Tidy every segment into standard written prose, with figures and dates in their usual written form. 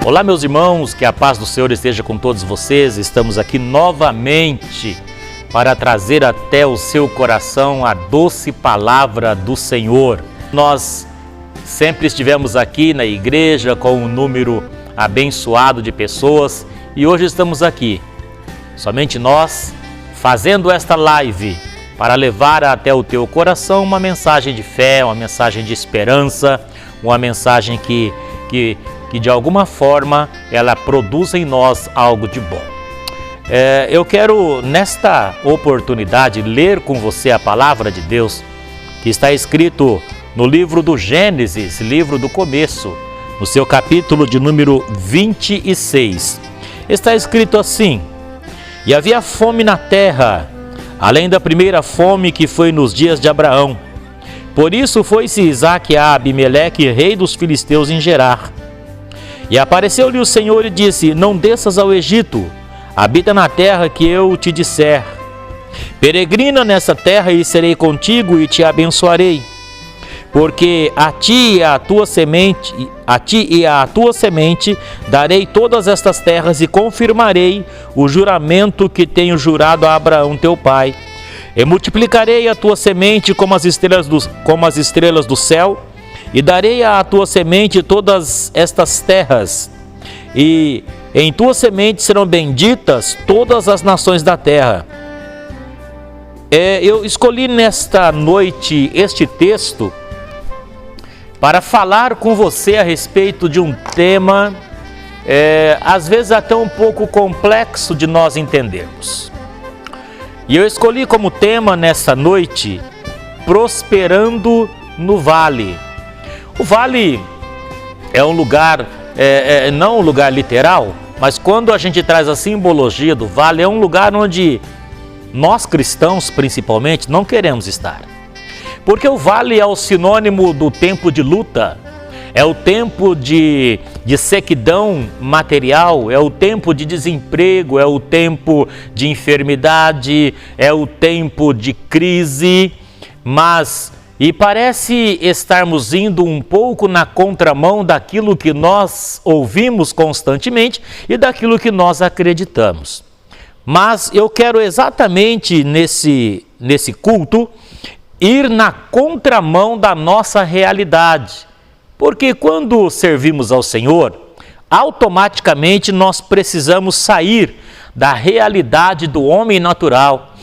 Olá, meus irmãos, que a paz do Senhor esteja com todos vocês. Estamos aqui novamente para trazer até o seu coração a doce palavra do Senhor. Nós sempre estivemos aqui na igreja com um número abençoado de pessoas e hoje estamos aqui, somente nós, fazendo esta live para levar até o teu coração uma mensagem de fé, uma mensagem de esperança, uma mensagem que de alguma forma ela produz em nós algo de bom. Eu quero nesta oportunidade ler com você a palavra de Deus que está escrito no livro do Gênesis, livro do começo, no seu capítulo de número 26. Está escrito assim: E havia fome na terra, além da primeira fome que foi nos dias de Abraão. Por isso foi-se Isaque a Abimeleque, rei dos filisteus, em Gerar. E apareceu-lhe o Senhor e disse: Não desças ao Egito, habita na terra que eu te disser. Peregrina nessa terra e serei contigo e te abençoarei. Porque a ti e à tua semente darei todas estas terras e confirmarei o juramento que tenho jurado a Abraão teu pai. E multiplicarei a tua semente como as estrelas do céu, e darei à tua semente todas estas terras, e em tua semente serão benditas todas as nações da terra. Eu escolhi nesta noite este texto para falar com você a respeito de um tema, às vezes até um pouco complexo de nós entendermos. E eu escolhi como tema nessa noite, prosperando no vale. O vale é um lugar, não um lugar literal, mas quando a gente traz a simbologia do vale, é um lugar onde nós cristãos, principalmente, não queremos estar. Porque o vale é o sinônimo do tempo de luta, é o tempo de sequidão material, é o tempo de desemprego, é o tempo de enfermidade, é o tempo de crise, e parece estarmos indo um pouco na contramão daquilo que nós ouvimos constantemente e daquilo que nós acreditamos. Mas eu quero exatamente nesse culto ir na contramão da nossa realidade. Porque quando servimos ao Senhor, automaticamente nós precisamos sair da realidade do homem natural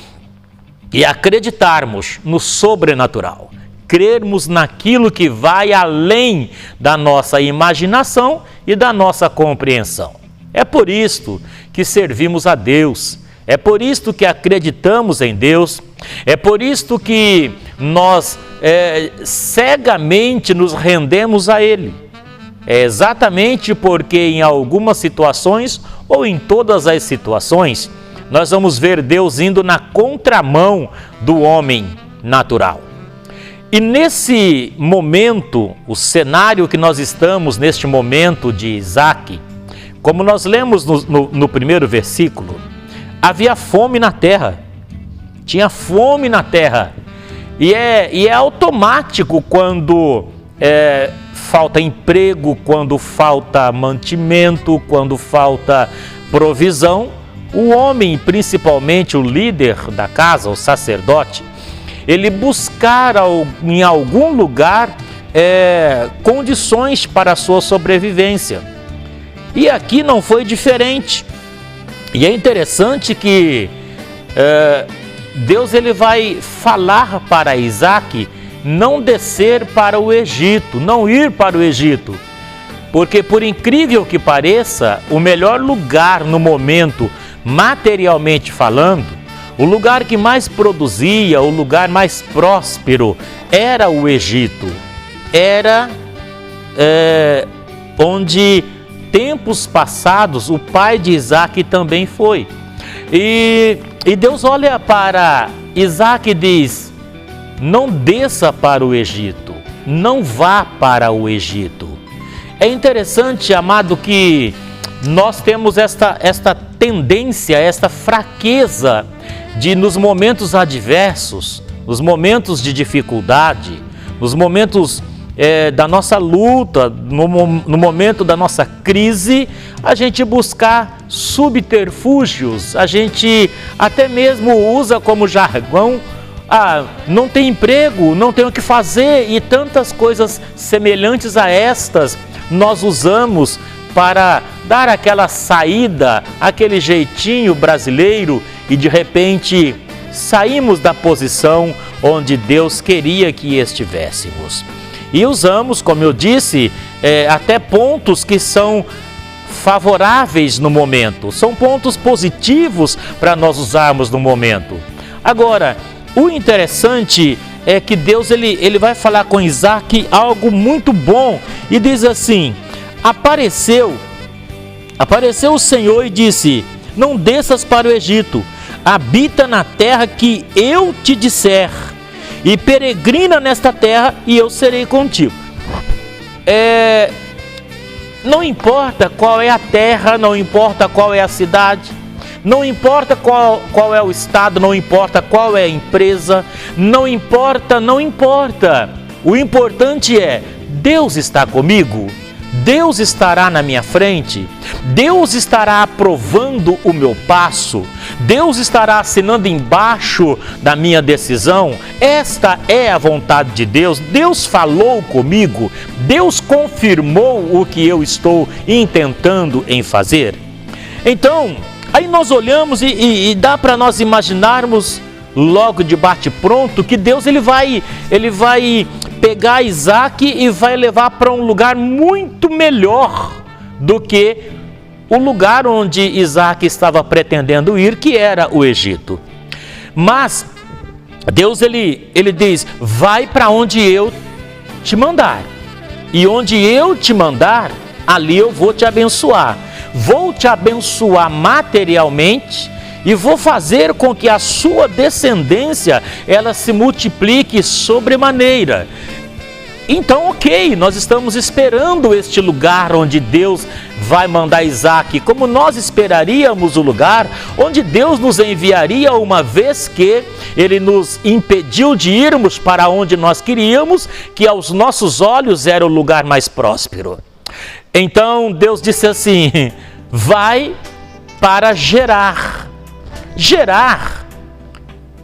e acreditarmos no sobrenatural. Crermos naquilo que vai além da nossa imaginação e da nossa compreensão. É por isto que servimos a Deus, é por isto que acreditamos em Deus, é por isto que nós cegamente nos rendemos a Ele. É exatamente porque em algumas situações ou em todas as situações, nós vamos ver Deus indo na contramão do homem natural. E nesse momento, o cenário que nós estamos neste momento de Isaque, como nós lemos no primeiro versículo, havia fome na terra, tinha fome na terra, e é automático quando falta emprego, quando falta mantimento, quando falta provisão, o homem, principalmente o líder da casa, o sacerdote, ele buscar em algum lugar condições para a sua sobrevivência. E aqui não foi diferente. E é interessante que Deus ele vai falar para Isaque não descer para o Egito, não ir para o Egito. Porque por incrível que pareça, o melhor lugar no momento, materialmente falando, o lugar que mais produzia, o lugar mais próspero, era o Egito. Era onde tempos passados o pai de Isaque também foi. E Deus olha para Isaque e diz: não desça para o Egito, não vá para o Egito. É interessante, amado, que nós temos esta tendência, esta fraqueza de nos momentos adversos, nos momentos de dificuldade, nos momentos da nossa luta, no momento da nossa crise, a gente buscar subterfúgios, a gente até mesmo usa como jargão, não tem emprego, não tem o que fazer, e tantas coisas semelhantes a estas nós usamos para dar aquela saída, aquele jeitinho brasileiro, e de repente saímos da posição onde Deus queria que estivéssemos. E usamos, como eu disse, até pontos que são favoráveis no momento, são pontos positivos para nós usarmos no momento. Agora, o interessante é que Deus ele vai falar com Isaac algo muito bom e diz assim: apareceu o Senhor e disse: não desças para o Egito, habita na terra que eu te disser, e peregrina nesta terra, e eu serei contigo. Não importa qual é a terra, não importa qual é a cidade, não importa qual é o estado, não importa qual é a empresa, não importa. O importante é: Deus está comigo, Deus estará na minha frente, Deus estará aprovando o meu passo, Deus estará assinando embaixo da minha decisão. Esta é a vontade de Deus. Deus falou comigo, Deus confirmou o que eu estou intentando em fazer. Então, aí nós olhamos e dá para nós imaginarmos logo de bate-pronto que Deus ele vai pegar Isaac e vai levar para um lugar muito melhor do que o lugar onde Isaac estava pretendendo ir, que era o Egito. Mas Deus ele diz: vai para onde eu te mandar, e onde eu te mandar, ali eu vou te abençoar. Vou te abençoar materialmente e vou fazer com que a sua descendência ela se multiplique sobremaneira. Então, ok, nós estamos esperando este lugar onde Deus vai mandar Isaac, como nós esperaríamos o lugar onde Deus nos enviaria uma vez que Ele nos impediu de irmos para onde nós queríamos, que aos nossos olhos era o lugar mais próspero. Então Deus disse assim: vai para Gerar. Gerar,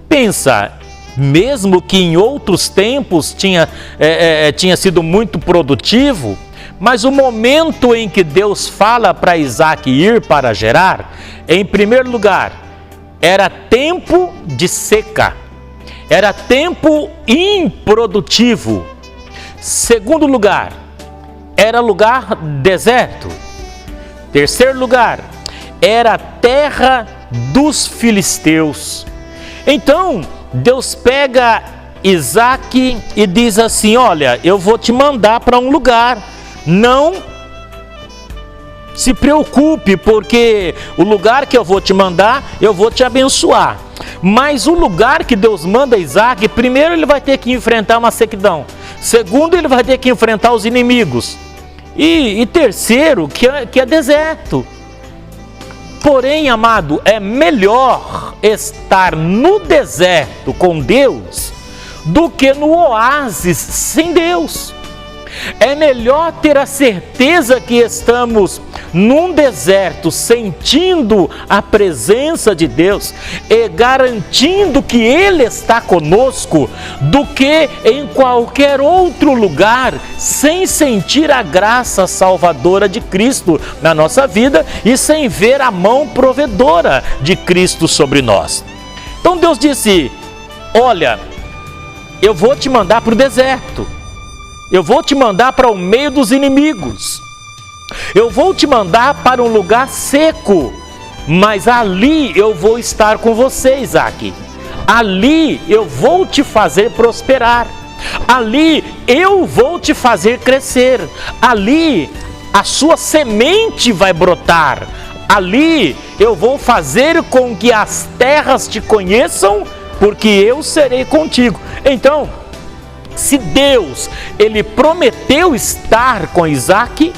pensa, mesmo que em outros tempos tinha sido muito produtivo, mas o momento em que Deus fala para Isaac ir para Gerar, em primeiro lugar, era tempo de seca, era tempo improdutivo. Segundo lugar, era lugar deserto. Terceiro lugar, era terra dos filisteus. Então Deus pega Isaac e diz assim: olha, eu vou te mandar para um lugar, não se preocupe, porque o lugar que eu vou te mandar, eu vou te abençoar. Mas o lugar que Deus manda Isaac, primeiro ele vai ter que enfrentar uma sequidão, segundo ele vai ter que enfrentar os inimigos, e terceiro que é deserto. Porém, amado, é melhor estar no deserto com Deus do que no oásis sem Deus. É melhor ter a certeza que estamos num deserto sentindo a presença de Deus e garantindo que Ele está conosco, do que em qualquer outro lugar sem sentir a graça salvadora de Cristo na nossa vida e sem ver a mão provedora de Cristo sobre nós. Então Deus disse: olha, eu vou te mandar para o deserto. Eu vou te mandar para o meio dos inimigos. Eu vou te mandar para um lugar seco. Mas ali eu vou estar com você, Isaac. Ali eu vou te fazer prosperar. Ali eu vou te fazer crescer. Ali a sua semente vai brotar. Ali eu vou fazer com que as terras te conheçam, porque eu serei contigo. Então, se Deus, Ele prometeu estar com Isaac,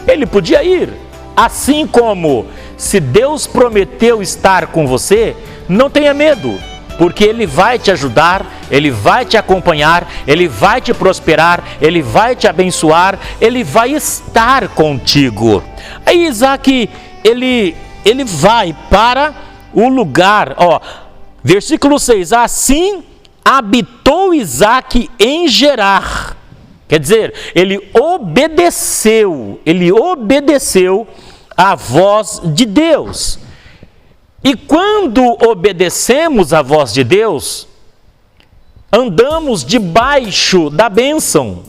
Ele podia ir. Assim como, se Deus prometeu estar com você, não tenha medo, porque Ele vai te ajudar, Ele vai te acompanhar, Ele vai te prosperar, Ele vai te abençoar, Ele vai estar contigo. Aí Isaac, ele vai para o lugar, versículo 6, assim habitou Isaac em Gerar. Quer dizer, ele obedeceu à voz de Deus. E quando obedecemos à voz de Deus, andamos debaixo da bênção.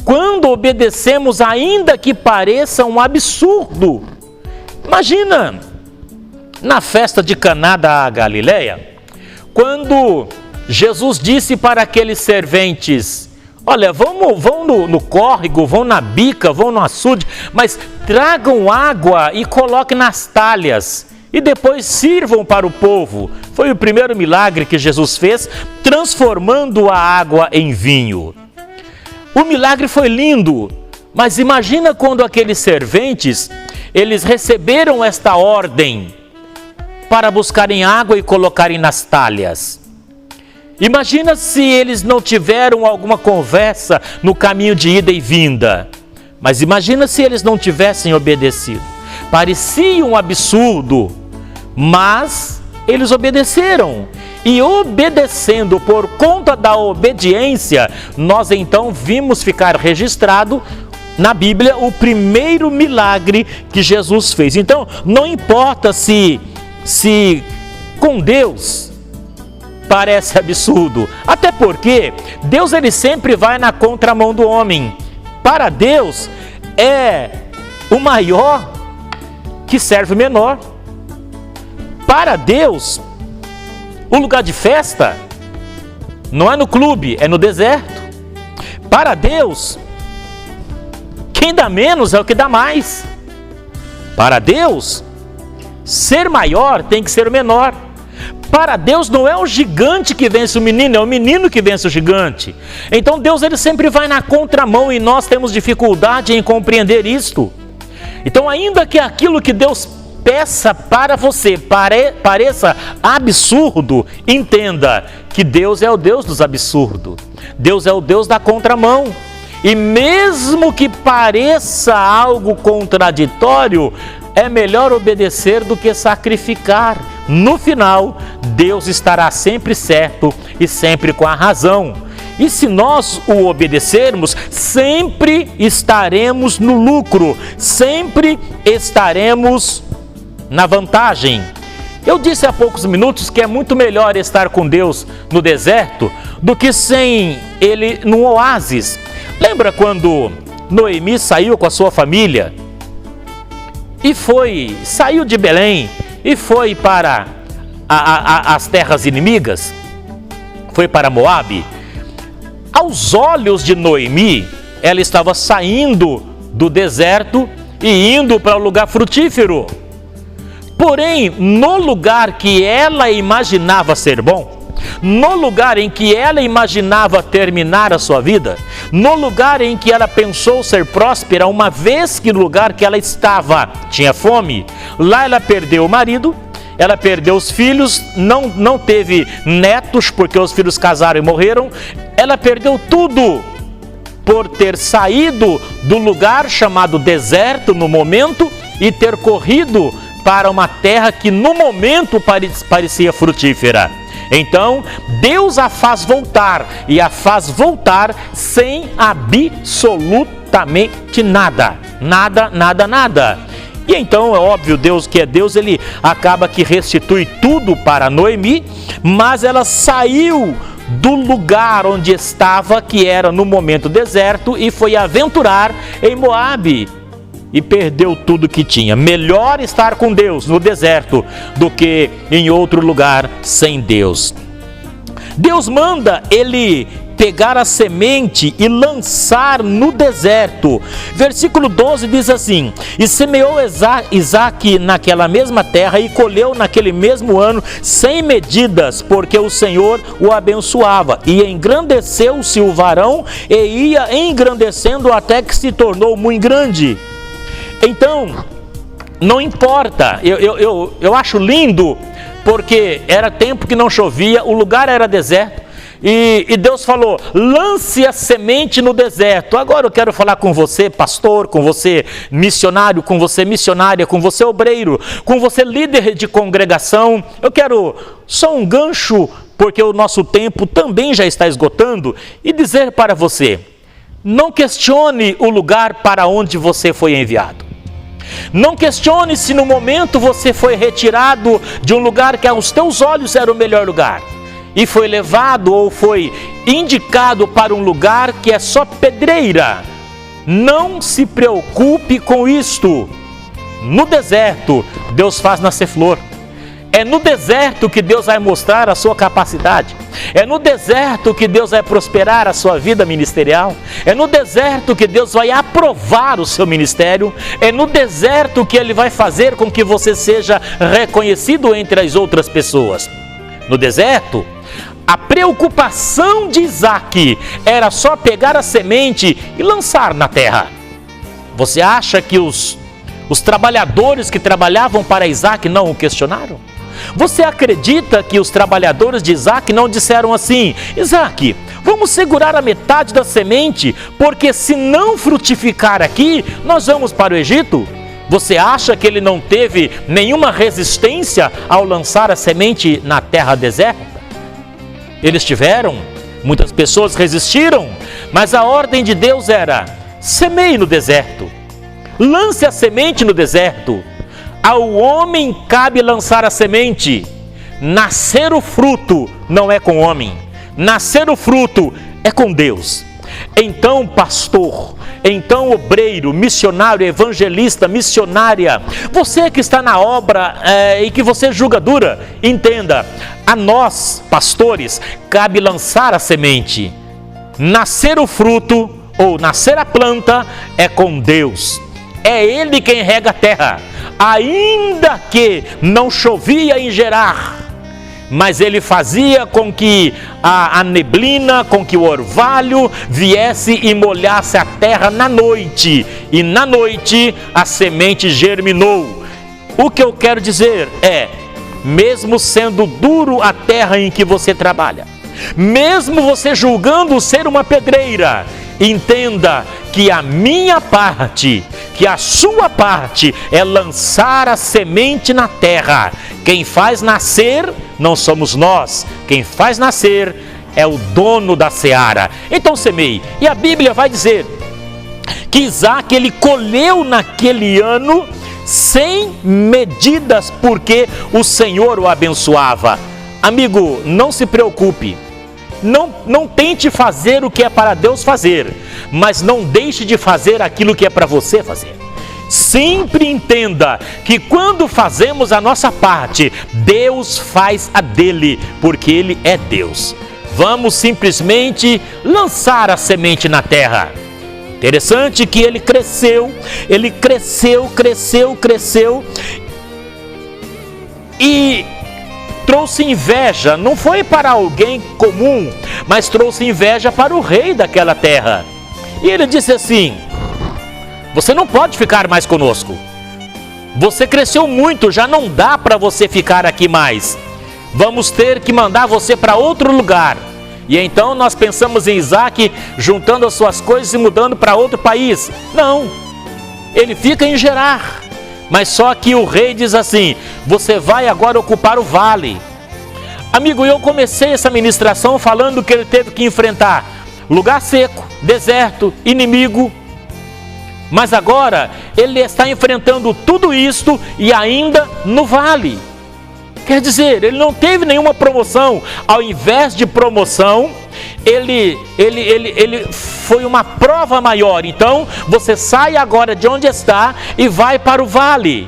Quando obedecemos, ainda que pareça um absurdo. Imagina, na festa de Caná da Galileia, quando Jesus disse para aqueles serventes: olha, vão no córrego, vão na bica, vão no açude, mas tragam água e coloquem nas talhas e depois sirvam para o povo. Foi o primeiro milagre que Jesus fez, transformando a água em vinho. O milagre foi lindo, mas imagina quando aqueles serventes, eles receberam esta ordem para buscarem água e colocarem nas talhas. Imagina se eles não tiveram alguma conversa no caminho de ida e vinda. Mas imagina se eles não tivessem obedecido. Parecia um absurdo, mas eles obedeceram. E obedecendo, por conta da obediência, nós então vimos ficar registrado na Bíblia o primeiro milagre que Jesus fez. Então, não importa se com Deus parece absurdo, até porque Deus ele sempre vai na contramão do homem. Para Deus é o maior que serve o menor. Para Deus, o lugar de festa não é no clube, é no deserto. Para Deus, quem dá menos é o que dá mais. Para Deus, ser maior tem que ser o menor. Para Deus não é o gigante que vence o menino, é o menino que vence o gigante. Então Deus ele sempre vai na contramão e nós temos dificuldade em compreender isto. Então ainda que aquilo que Deus peça para você pareça absurdo, entenda que Deus é o Deus dos absurdos. Deus é o Deus da contramão. E mesmo que pareça algo contraditório, é melhor obedecer do que sacrificar. No final, Deus estará sempre certo e sempre com a razão. E se nós o obedecermos, sempre estaremos no lucro, sempre estaremos na vantagem. Eu disse há poucos minutos que é muito melhor estar com Deus no deserto do que sem Ele no oásis. Lembra quando Noemi saiu com a sua família e saiu de Belém e foi para as terras inimigas? Foi para Moabe. Aos olhos de Noemi, ela estava saindo do deserto e indo para um lugar frutífero. Porém, no lugar que ela imaginava ser bom, no lugar em que ela imaginava terminar a sua vida, no lugar em que ela pensou ser próspera, uma vez que no lugar que ela estava tinha fome, lá ela perdeu o marido, ela perdeu os filhos, não teve netos porque os filhos casaram e morreram, ela perdeu tudo por ter saído do lugar chamado deserto no momento e ter corrido para uma terra que no momento parecia frutífera. Então, Deus a faz voltar, e a faz voltar sem absolutamente nada. Nada. E então, é óbvio, Deus que é Deus, Ele acaba que restitui tudo para Noemi, mas ela saiu do lugar onde estava, que era no momento deserto, e foi aventurar em Moabe. E perdeu tudo que tinha. Melhor estar com Deus no deserto do que em outro lugar sem Deus. Deus manda ele pegar a semente e lançar no deserto. Versículo 12 diz assim: e semeou Isaque naquela mesma terra e colheu naquele mesmo ano 100 medidas, porque o Senhor o abençoava. E engrandeceu-se o varão e ia engrandecendo até que se tornou muito grande. Então, não importa, eu acho lindo, porque era tempo que não chovia, o lugar era deserto, E Deus falou, lance a semente no deserto. Agora eu quero falar com você, pastor, com você, missionário, com você, missionária, com você, obreiro, com você, líder de congregação. Eu quero só um gancho, porque o nosso tempo também já está esgotando, e dizer para você, não questione o lugar para onde você foi enviado. Não questione se no momento você foi retirado de um lugar que aos teus olhos era o melhor lugar e foi levado ou foi indicado para um lugar que é só pedreira. Não se preocupe com isto. No deserto, Deus faz nascer flor. É no deserto que Deus vai mostrar a sua capacidade. É no deserto que Deus vai prosperar a sua vida ministerial. É no deserto que Deus vai aprovar o seu ministério. É no deserto que Ele vai fazer com que você seja reconhecido entre as outras pessoas. No deserto, a preocupação de Isaac era só pegar a semente e lançar na terra. Você acha que os trabalhadores que trabalhavam para Isaac não o questionaram? Você acredita que os trabalhadores de Isaac não disseram assim, Isaac, vamos segurar a metade da semente, porque se não frutificar aqui, nós vamos para o Egito? Você acha que ele não teve nenhuma resistência ao lançar a semente na terra deserta? Eles tiveram, muitas pessoas resistiram, mas a ordem de Deus era, semeie no deserto, lance a semente no deserto. Ao homem cabe lançar a semente, nascer o fruto não é com o homem, nascer o fruto é com Deus. Então, pastor, então obreiro, missionário, evangelista, missionária, você que está na obra e que você julga dura, entenda, a nós, pastores, cabe lançar a semente. Nascer o fruto ou nascer a planta é com Deus. É Ele quem rega a terra, ainda que não chovia em Gerar, mas Ele fazia com que a neblina, com que o orvalho viesse e molhasse a terra na noite, e na noite a semente germinou. O que eu quero dizer é, mesmo sendo duro a terra em que você trabalha, mesmo você julgando ser uma pedreira, entenda que a minha parte, que a sua parte é lançar a semente na terra. Quem faz nascer não somos nós, quem faz nascer é o dono da seara. Então semeie. E a Bíblia vai dizer que Isaac, ele colheu naquele ano sem medidas, porque o Senhor o abençoava. Amigo, não se preocupe. Não tente fazer o que é para Deus fazer, mas não deixe de fazer aquilo que é para você fazer. Sempre entenda que quando fazemos a nossa parte, Deus faz a dele, porque Ele é Deus. Vamos simplesmente lançar a semente na terra. Interessante que ele cresceu e trouxe inveja, não foi para alguém comum, mas trouxe inveja para o rei daquela terra. E ele disse assim, você não pode ficar mais conosco, você cresceu muito, já não dá para você ficar aqui mais, vamos ter que mandar você para outro lugar. E então nós pensamos em Isaac juntando as suas coisas e mudando para outro país. Não, ele fica em Gerar. Mas só que o rei diz assim, você vai agora ocupar o vale. Amigo, eu comecei essa ministração falando que ele teve que enfrentar lugar seco, deserto, inimigo. Mas agora ele está enfrentando tudo isto e ainda no vale. Quer dizer, ele não teve nenhuma promoção. Ao invés de promoção, ele foi uma prova maior. Então, você sai agora de onde está e vai para o vale.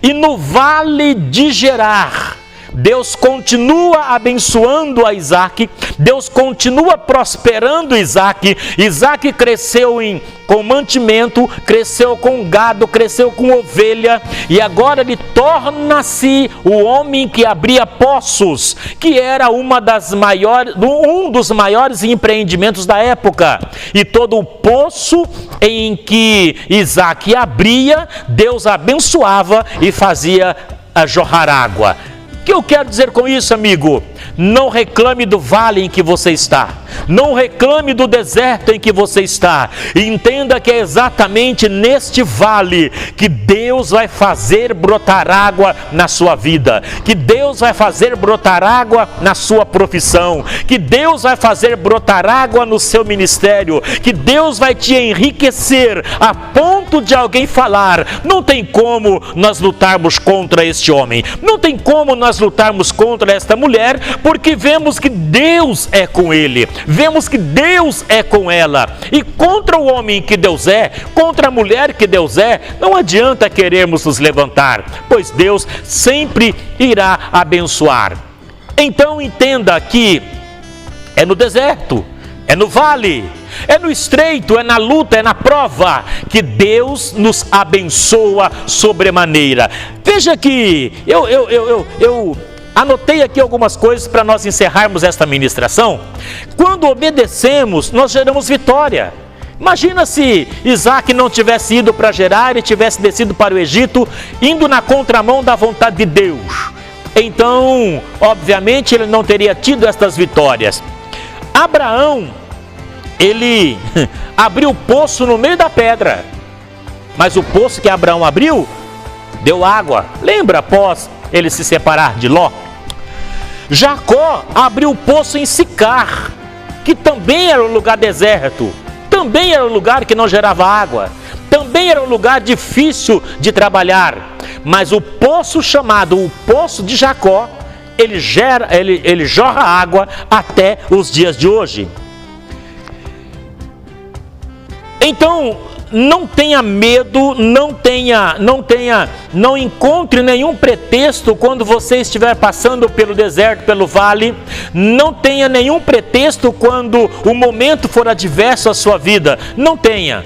E no vale de Gerar, Deus continua abençoando a Isaac, Deus continua prosperando Isaac. Isaac cresceu com mantimento, cresceu com gado, cresceu com ovelha, e agora ele torna-se o homem que abria poços, que era um dos maiores empreendimentos da época. E todo o poço em que Isaac abria, Deus abençoava e fazia jorrar água. O que eu quero dizer com isso, amigo? Não reclame do vale em que você está. Não reclame do deserto em que você está. Entenda que é exatamente neste vale que Deus vai fazer brotar água na sua vida. Que Deus vai fazer brotar água na sua profissão. Que Deus vai fazer brotar água no seu ministério. Que Deus vai te enriquecer a ponto de alguém falar: não tem como nós lutarmos contra este homem. Não tem como nós lutarmos contra esta mulher, porque vemos que Deus é com ele, vemos que Deus é com ela. E contra o homem que Deus é, contra a mulher que Deus é, não adianta querermos nos levantar, pois Deus sempre irá abençoar. Então entenda que é no deserto, é no vale, é no estreito, é na luta, é na prova que Deus nos abençoa sobremaneira. Veja que eu anotei aqui algumas coisas para nós encerrarmos esta ministração. Quando obedecemos, nós geramos vitória. Imagina se Isaac não tivesse ido para Gerar e tivesse descido para o Egito, indo na contramão da vontade de Deus. Então, obviamente, ele não teria tido estas vitórias. Abraão, ele abriu o poço no meio da pedra, mas o poço que Abraão abriu deu água. Lembra após ele se separar de Ló? Jacó abriu o poço em Sicar, que também era um lugar deserto, também era um lugar que não gerava água, também era um lugar difícil de trabalhar, mas o poço chamado o Poço de Jacó, ele jorra água até os dias de hoje. Então, não tenha medo, não encontre nenhum pretexto quando você estiver passando pelo deserto, pelo vale. Não tenha nenhum pretexto quando o momento for adverso à sua vida. Não tenha.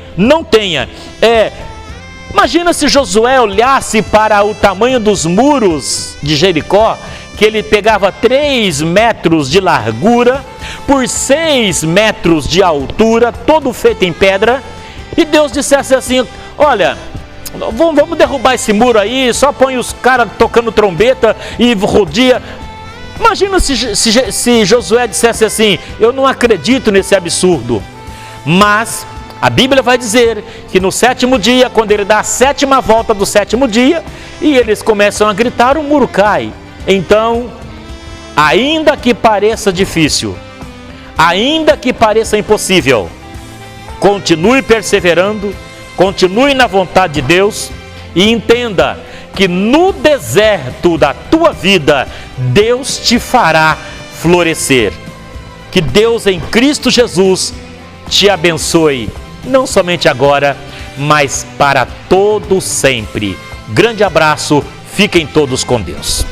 Imagina se Josué olhasse para o tamanho dos muros de Jericó, que ele pegava 3 metros de largura por 6 metros de altura, todo feito em pedra, e Deus dissesse assim: olha, vamos derrubar esse muro aí, só põe os caras tocando trombeta e rodia. Imagina se Josué dissesse assim: eu não acredito nesse absurdo. Mas a Bíblia vai dizer que no 7º dia, quando ele dá a 7ª volta do 7º dia, e eles começam a gritar, o muro cai. Então, ainda que pareça difícil, ainda que pareça impossível, continue perseverando, continue na vontade de Deus e entenda que no deserto da tua vida, Deus te fará florescer. Que Deus em Cristo Jesus te abençoe, não somente agora, mas para todo sempre. Grande abraço, fiquem todos com Deus.